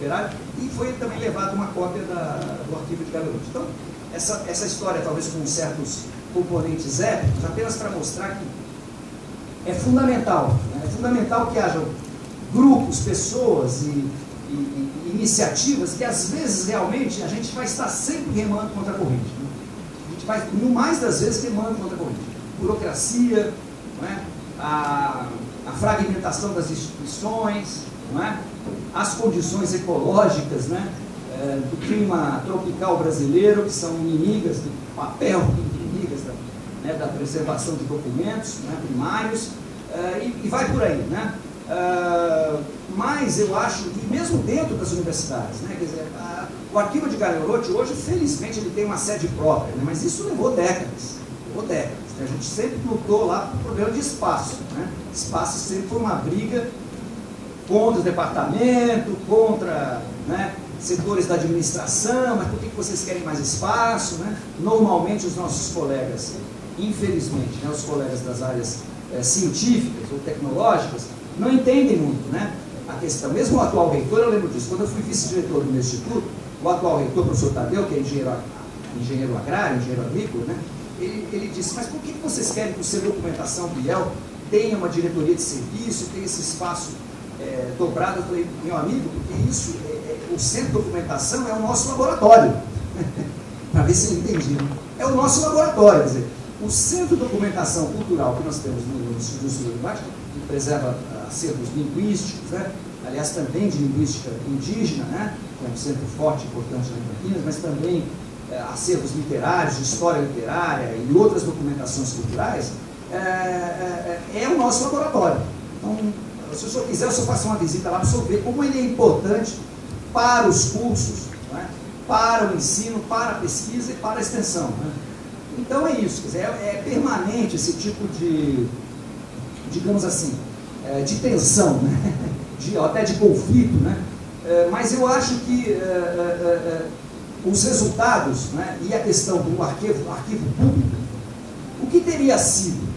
Operário, e foi também levado uma cópia do arquivo de Galeotti. Então, essa história, talvez com certos componentes épicos, apenas para mostrar que é fundamental, né? É fundamental que hajam grupos, pessoas e iniciativas que, às vezes, realmente, a gente vai estar sempre remando contra a corrente. Né? A gente vai, no mais das vezes, remando contra a corrente. Burocracia, não é? A fragmentação das instituições, não é? As condições ecológicas, né? Do clima tropical brasileiro, que são inimigas do papel, inimigas da preservação de documentos, né, primários, e vai por aí, né? Mas eu acho que mesmo dentro das universidades, né, quer dizer, o arquivo de Galeotti hoje, felizmente, ele tem uma sede própria, né, mas isso levou décadas. A gente sempre lutou lá por problema de espaço, né? Espaço sempre foi uma briga contra o departamento, contra, né, setores da administração, mas por que vocês querem mais espaço, né? Normalmente os nossos colegas, infelizmente, né, os colegas das áreas científicas ou tecnológicas, não entendem muito, né, a questão. Mesmo o atual reitor, eu lembro disso, quando eu fui vice-diretor do meu instituto, o atual reitor, o professor Tadeu, que é engenheiro agrário, engenheiro agrícola, né, ele disse, mas por que vocês querem que o seu documentação, Biel, tenha uma diretoria de serviço, tenha esse espaço dobrado? Eu falei, meu amigo, porque isso, o centro de documentação é o nosso laboratório. Para ver se ele entendia. É o nosso laboratório, quer dizer, o centro de documentação cultural que nós temos no Instituto de Debate, que preserva acervos linguísticos, né? Aliás, também de linguística indígena, né? Que é um centro forte e importante em Campinas, mas também acervos literários, de história literária e outras documentações culturais, é o nosso laboratório. Então, se o senhor quiser, eu só faço uma visita lá para o senhor ver como ele é importante para os cursos, né? Para o ensino, para a pesquisa e para a extensão. Né? Então é isso, quer dizer, é permanente esse tipo de, digamos assim, de tensão, né? Até de conflito, né? Mas eu acho que os resultados, né, e a questão do arquivo público, o que teria sido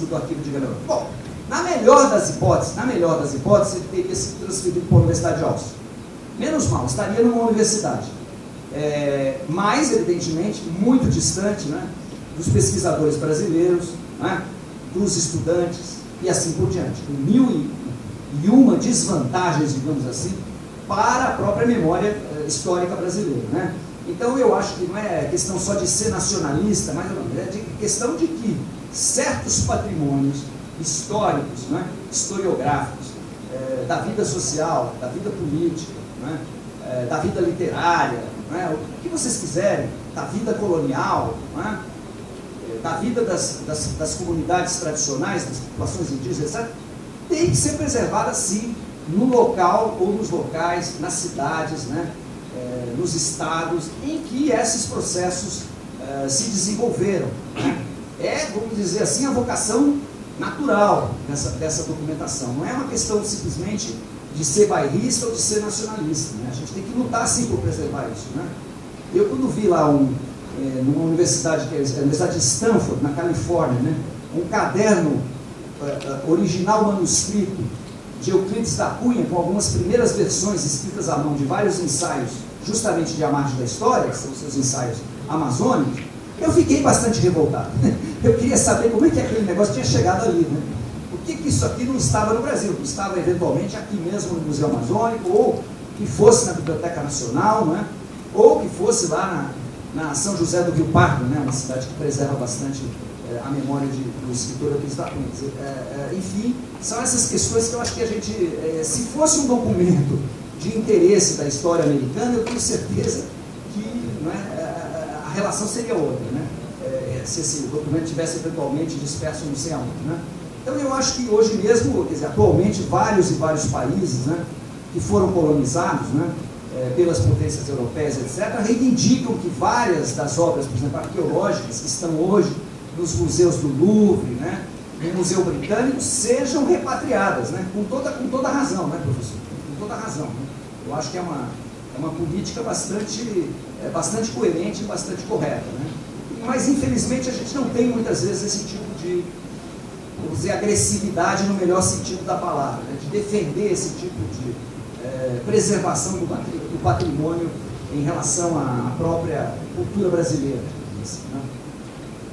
do arquivo de Galeotti? Bom, na melhor das hipóteses, ele teria sido transferido para a Universidade de Austin. Menos mal, estaria numa universidade. Mas, evidentemente, muito distante, né, dos pesquisadores brasileiros, né, dos estudantes, e assim por diante. Com mil e uma desvantagens, digamos assim, para a própria memória histórica brasileira, né? Então eu acho que não é questão só de ser nacionalista, mas é questão de que certos patrimônios históricos, né, historiográficos, da vida social, da vida política, né, da vida literária, né, o que vocês quiserem, da vida colonial, né, da vida das comunidades tradicionais, das populações indígenas, etc., tem que ser preservada, sim, no local ou nos locais, nas cidades, né, nos estados em que esses processos se desenvolveram. Né? Vamos dizer assim, a vocação natural dessa documentação. Não é uma questão simplesmente de ser bairrista ou de ser nacionalista. Né? A gente tem que lutar, sim, por preservar isso. Né? Eu, quando vi lá numa universidade, que é a Universidade de Stanford, na Califórnia, né, um caderno original manuscrito de Euclides da Cunha, com algumas primeiras versões escritas à mão de vários ensaios, justamente de A Margem da História, que são os seus ensaios amazônicos, eu fiquei bastante revoltado. Eu queria saber como é que aquele negócio tinha chegado ali, né? Por que isso aqui não estava no Brasil? Não estava eventualmente aqui mesmo no Museu Amazônico, ou que fosse na Biblioteca Nacional, né? Ou que fosse lá na São José do Rio Pardo, né? Uma cidade que preserva bastante a memória do escritor Euclides da Cunha. Enfim, são essas questões que eu acho que a gente, se fosse um documento de interesse da história americana, eu tenho certeza que, não é, a relação seria outra, né? Se esse documento tivesse eventualmente disperso não sei aonde, né? Então eu acho que hoje mesmo, quer dizer, atualmente, vários países, né, que foram colonizados, né, pelas potências europeias, etc., reivindicam que várias das obras, por exemplo, arqueológicas, que estão hoje nos museus do Louvre, né, no Museu Britânico, sejam repatriadas, né, com toda razão, né, professor? Com toda razão. Né? Eu acho que é uma política bastante coerente e bastante correta. Né? Mas, infelizmente, a gente não tem muitas vezes esse tipo de, vamos dizer, agressividade no melhor sentido da palavra, né? De defender esse tipo de preservação do patrimônio em relação à própria cultura brasileira. Né?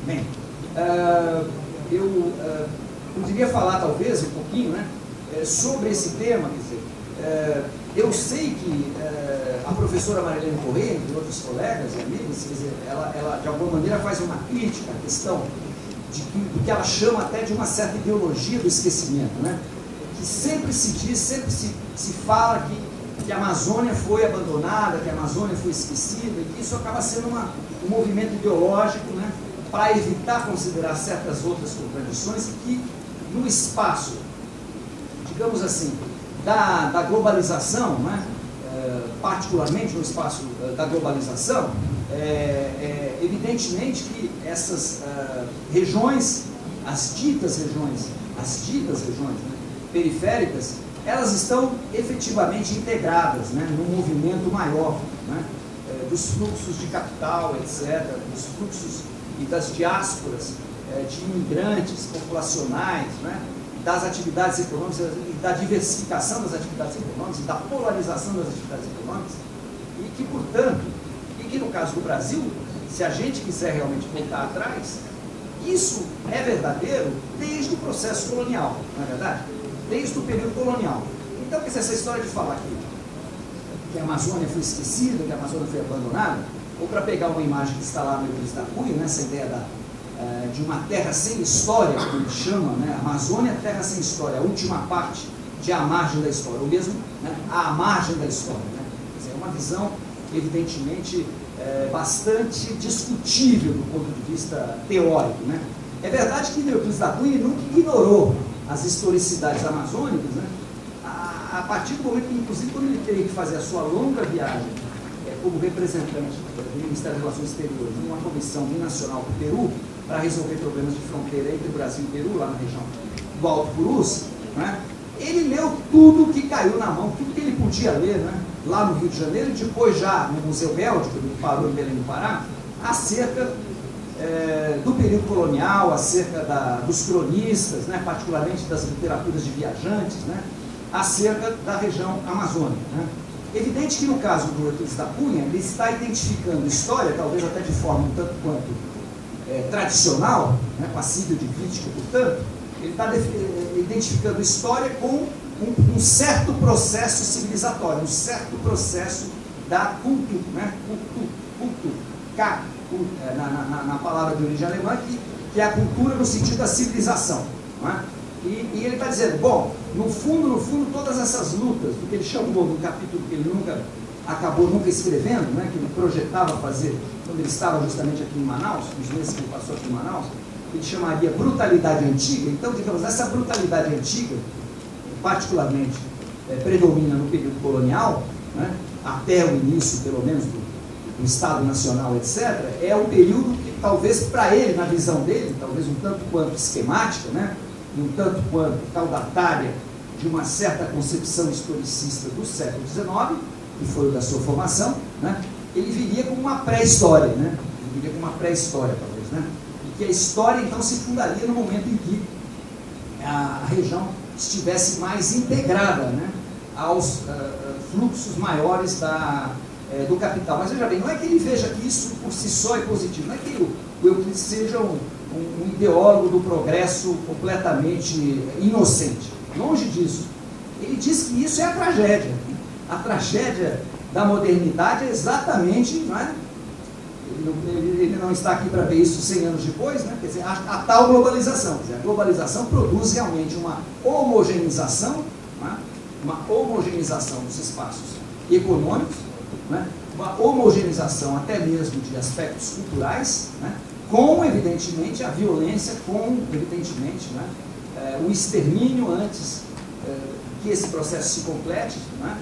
Bem, eu poderia falar talvez um pouquinho, né, sobre esse tema. Quer dizer, eu sei que a professora Marilene Corrêa, entre outros colegas e amigos, quer dizer, ela de alguma maneira faz uma crítica à questão do que ela chama até de uma certa ideologia do esquecimento, né? Que sempre se diz, sempre se fala que a Amazônia foi abandonada, que a Amazônia foi esquecida, e que isso acaba sendo um movimento ideológico, né, para evitar considerar certas outras contradições que no espaço, digamos assim, da globalização, né, particularmente no espaço da globalização, evidentemente que essas regiões, as ditas regiões, né, periféricas, elas estão efetivamente integradas, né, num movimento maior, né, dos fluxos de capital, etc., dos fluxos e das diásporas de imigrantes populacionais, né, das atividades econômicas, e da diversificação das atividades econômicas, e da polarização das atividades econômicas, e que, portanto, no caso do Brasil, se a gente quiser realmente voltar atrás, isso é verdadeiro desde o processo colonial, não é verdade? Desde o período colonial. Então, essa história de falar que a Amazônia foi esquecida, que a Amazônia foi abandonada, ou para pegar uma imagem que está lá no Euclides da Cunha, né, essa ideia de uma terra sem história, como ele chama, né, Amazônia, terra sem história, a última parte de a margem da história, ou mesmo, né, a margem da história. Né? Quer dizer, é uma visão, evidentemente, bastante discutível do ponto de vista teórico. Né? É verdade que Euclides da Cunha nunca ignorou as historicidades amazônicas, né? A partir do momento que, inclusive, quando ele teve que fazer a sua longa viagem como representante do Ministério das Relações Exteriores, numa comissão binacional para o Peru, para resolver problemas de fronteira entre o Brasil e o Peru, lá na região do Alto Purus, né? Ele leu tudo que caiu na mão, tudo que ele podia ler, né? Lá no Rio de Janeiro, e depois já no Museu Bélgico, ele parou em Belém do Pará, acerca do período colonial, acerca dos cronistas, né? Particularmente das literaturas de viajantes, né? Acerca da região amazônica. Né? Evidente que no caso do Euclides da Cunha, ele está identificando história, talvez até de forma um tanto quanto tradicional, né? Passível de crítica, portanto, ele está identificando história com um certo processo civilizatório, um certo processo da cultura, né? Na palavra de origem alemã, que é a cultura no sentido da civilização. Não é? E ele está dizendo, bom, no fundo, todas essas lutas, do que ele chamou no capítulo que ele acabou nunca escrevendo, né, que ele projetava fazer quando ele estava justamente aqui em Manaus, nos meses que ele passou aqui em Manaus, ele chamaria brutalidade antiga. Então, digamos, essa brutalidade antiga, particularmente, predomina no período colonial, né, até o início, pelo menos, do Estado Nacional, etc., é um período que, talvez, para ele, na visão dele, talvez um tanto quanto esquemática, né, um tanto quanto caudatária de uma certa concepção historicista do século XIX, que foi o da sua formação, né, ele viria como uma pré-história, né, ele viria como uma pré-história, talvez, né, e que a história, então, se fundaria no momento em que a região estivesse mais integrada, né, aos fluxos maiores do capital. Mas veja bem, não é que ele veja que isso por si só é positivo, não é que o Euclides seja um ideólogo do progresso completamente inocente. Longe disso. Ele diz que isso é a tragédia. A tragédia da modernidade é exatamente, não é? Ele não está aqui para ver isso 100 anos depois, né? Quer dizer, a tal globalização. Quer dizer, a globalização produz realmente uma homogeneização, né? Uma homogeneização dos espaços econômicos, né? Uma homogeneização até mesmo de aspectos culturais, né? Com, evidentemente, a violência, com, evidentemente, né? O extermínio antes que esse processo se complete, né?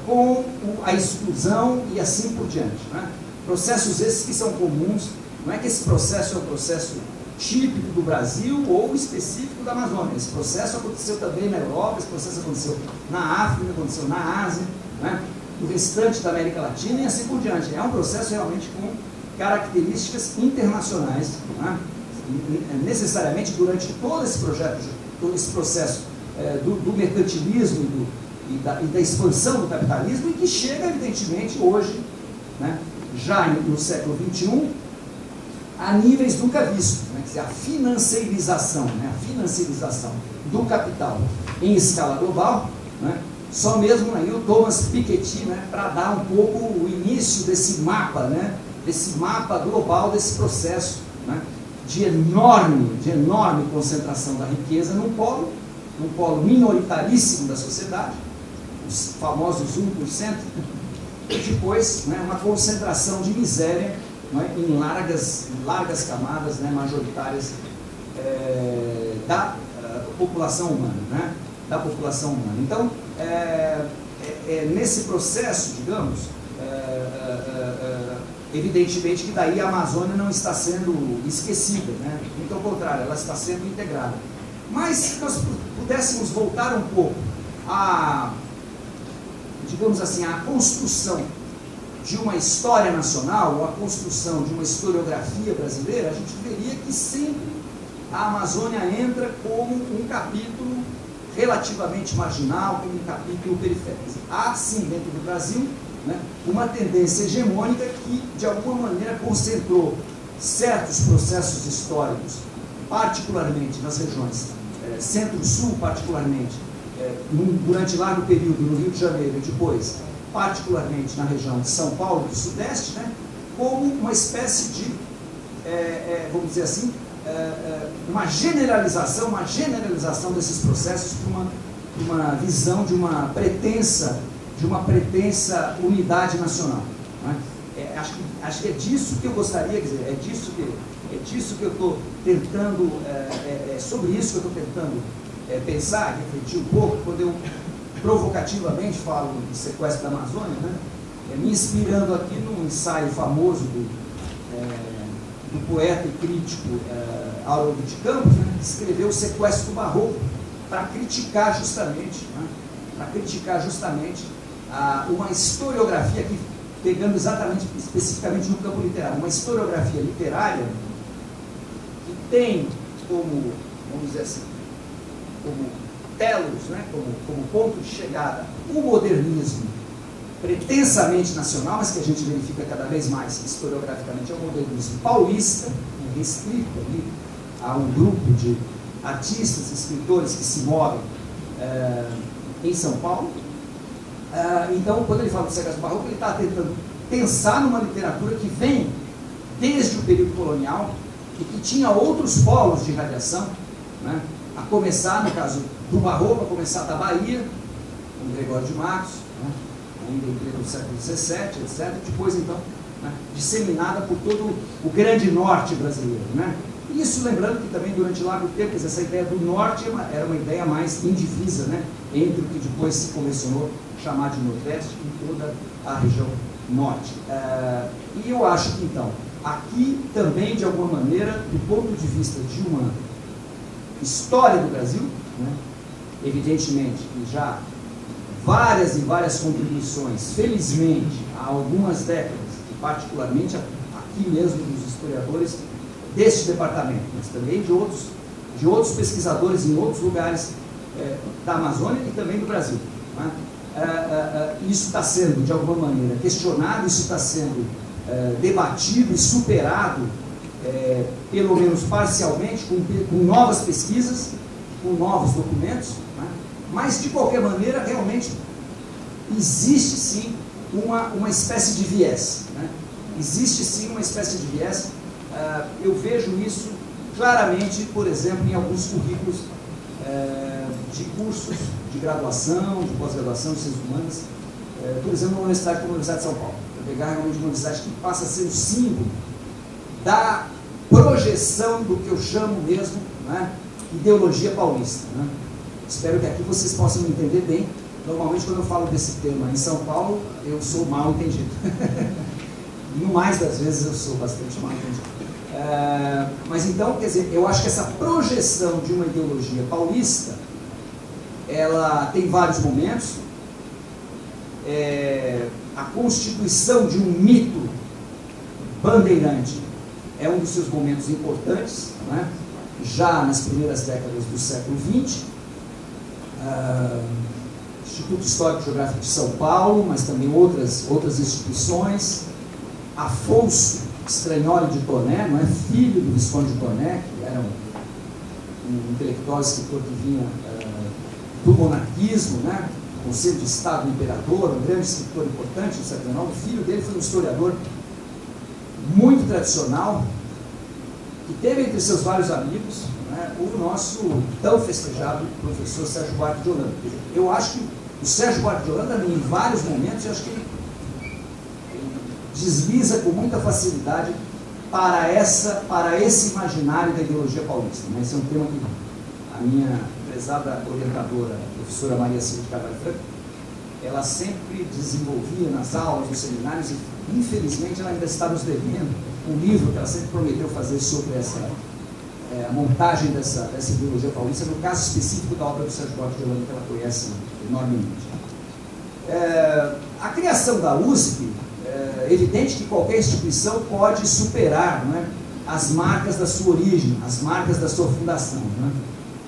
Com a exclusão e assim por diante. Né? Processos esses que são comuns, não é que esse processo é um processo típico do Brasil ou específico da Amazônia. Esse processo aconteceu também na Europa, esse processo aconteceu na África, aconteceu na Ásia, né? No restante da América Latina e assim por diante. É um processo realmente com características internacionais, né? Necessariamente durante todo esse processo do mercantilismo e da expansão do capitalismo, e que chega, evidentemente, hoje, né, já no século XXI, a níveis nunca vistos, né, quer dizer, a financeirização do capital em escala global, né, só mesmo aí o Thomas Piketty, né, para dar um pouco o início desse mapa, né, desse mapa global, desse processo, né, de enorme concentração da riqueza num polo minoritaríssimo da sociedade, os famosos 1%, e depois, né, uma concentração de miséria, né, em largas camadas, né, majoritárias da população humana, né, da população humana. Então, nesse processo, digamos, evidentemente que daí a Amazônia não está sendo esquecida, né? Muito ao contrário, ela está sendo integrada. Mas se nós pudéssemos voltar um pouco a, digamos assim, a construção de uma história nacional, ou a construção de uma historiografia brasileira, a gente veria que sempre a Amazônia entra como um capítulo relativamente marginal, como um capítulo periférico. Há, sim, dentro do Brasil, né, uma tendência hegemônica que, de alguma maneira, concentrou certos processos históricos, particularmente nas regiões centro-sul, particularmente, durante largo período no Rio de Janeiro e depois, particularmente na região de São Paulo e do Sudeste, né, como uma espécie de, vamos dizer assim, uma generalização desses processos para uma visão de uma pretensa unidade nacional. Né? Acho que é disso que eu gostaria, quer dizer, é disso que eu estou tentando, sobre isso que eu estou tentando pensar, refletir um pouco, quando eu provocativamente falo do sequestro da Amazônia, né? Me inspirando aqui num ensaio famoso do poeta e crítico Haroldo de Campos, né, que escreveu O Sequestro do Barroco, para criticar justamente, uma historiografia, aqui, pegando especificamente no campo literário, uma historiografia literária que tem como, vamos dizer assim, como telos, né, como ponto de chegada, o modernismo pretensamente nacional, mas que a gente verifica cada vez mais historiograficamente, é o modernismo paulista, restrito ali a um grupo de artistas, escritores que se movem em São Paulo. Então, quando ele fala do sequestro barroco, ele está tentando pensar numa literatura que vem desde o período colonial e que tinha outros polos de radiação, né? A começar, no caso do barroco, a começar da Bahia, com Gregório de Matos, né? Ainda em pleno século XVII, etc. Depois, então, né, disseminada por todo o grande norte brasileiro. Né? Isso lembrando que também durante largo tempo essa ideia do norte era uma ideia mais indivisa, né, entre o que depois se convencionou chamar de Nordeste e toda a região norte. E eu acho que, então, aqui também, de alguma maneira, do ponto de vista de uma história do Brasil, né, evidentemente que já várias e várias contribuições, felizmente, há algumas décadas, e particularmente aqui mesmo dos historiadores deste departamento, mas também de outros pesquisadores em outros lugares da Amazônia e também do Brasil. Né? Isso está sendo, de alguma maneira, questionado, isso está sendo debatido e superado, pelo menos parcialmente, com novas pesquisas, com novos documentos, né? Mas, de qualquer maneira, realmente existe sim uma espécie de viés. Né? Existe sim uma espécie de viés. Eu vejo isso claramente, por exemplo, em alguns currículos de cursos de graduação, de pós-graduação de ciências humanas, por exemplo, na Universidade como a Universidade de São Paulo. Eu pegar realmente uma universidade que passa a ser o símbolo da projeção do que eu chamo mesmo, né, ideologia paulista. Né? Espero que aqui vocês possam me entender bem. Normalmente, quando eu falo desse tema em São Paulo, eu sou mal entendido. No mais das vezes, eu sou bastante mal entendido. Mas então, quer dizer, eu acho que essa projeção de uma ideologia paulista, ela tem vários momentos. A constituição de um mito bandeirante é um dos seus momentos importantes, né? Já nas primeiras décadas do século XX. Instituto Histórico e Geográfico de São Paulo, mas também outras instituições. Afonso Stragnoli de Toné, não é? Filho do Visconde de Toné, que era um intelectual, escritor que vinha do monarquismo, né? Conselho de Estado do Imperador, um grande escritor importante do século XIX. O filho dele foi um historiador muito tradicional, que teve entre seus vários amigos, né, o nosso tão festejado professor Sérgio Buarque de Holanda. Eu acho que o Sérgio Buarque de Holanda, em vários momentos, eu acho que ele desliza com muita facilidade para esse imaginário da ideologia paulista. Né? Esse é um tema que a minha prezada orientadora, a professora Maria Silva de Carvalho Franco, ela sempre desenvolvia nas aulas, nos seminários, e infelizmente ela ainda está nos devendo um livro que ela sempre prometeu fazer sobre a montagem dessa ideologia paulista, no caso específico da obra do Sérgio Buarque de Holanda, que ela conhece enormemente. A criação da USP, é evidente que qualquer instituição pode superar, não é, as marcas da sua origem, as marcas da sua fundação. Não é?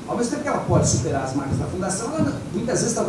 Ao mesmo tempo que ela pode superar as marcas da fundação, ela, muitas vezes talvez